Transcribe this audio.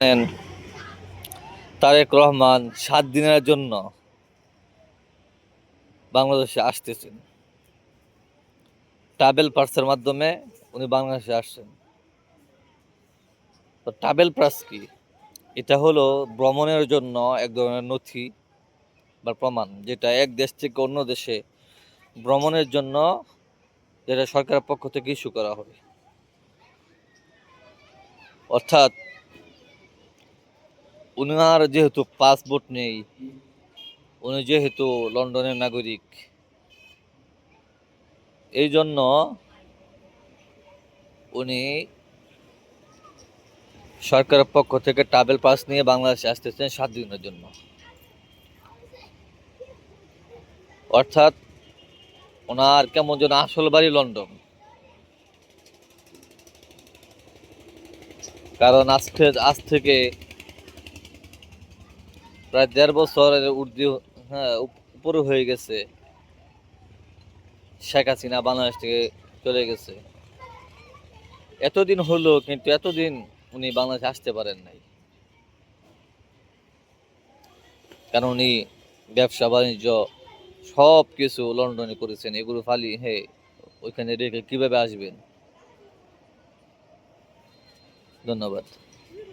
জানেন, তারেক রহমান 7 দিনের জন্য বাংলাদেশে আসতেছেন। ট্রাভেল পাসের মাধ্যমে উনি বাংলাদেশে আসছেন। তো ট্রাভেল পাস কি? এটা হলো ভ্রমণের জন্য এক ধরনের নথি বা প্রমাণ, যেটা এক দেশ থেকে অন্য দেশে ভ্রমণের জন্য যেটা সরকারের পক্ষ থেকে ইস্যু করা হয়। অর্থাৎ উনার যেহেতু পাসপোর্ট নেই, উনি যেহেতু লন্ডনের নাগরিক, এই জন্য উনি সরকারের পক্ষ থেকে ট্রাভেল পাস নিয়ে বাংলাদেশে আসতেছেন 7 দিনের জন্য। অর্থাৎ ওনার কেমন যেন আসল বাড়ি লন্ডন। কারণ আজ থেকে প্রায় 1.5 বছরের ঊর্ধ্বে, হ্যাঁ, উপরে হয়ে গেছে শেখ হাসিনা বাংলাদেশ থেকে চলে গেছে। এতদিন হলো, কিন্তু এতদিন উনি বাংলাদেশে আসতে পারেন নাই, কারণ উনি ব্যবসা বাণিজ্য সব কিছু লন্ডনে করেছেন। এগুলো ফালি ওইখানে রেখে কিভাবে আসবেন? ধন্যবাদ।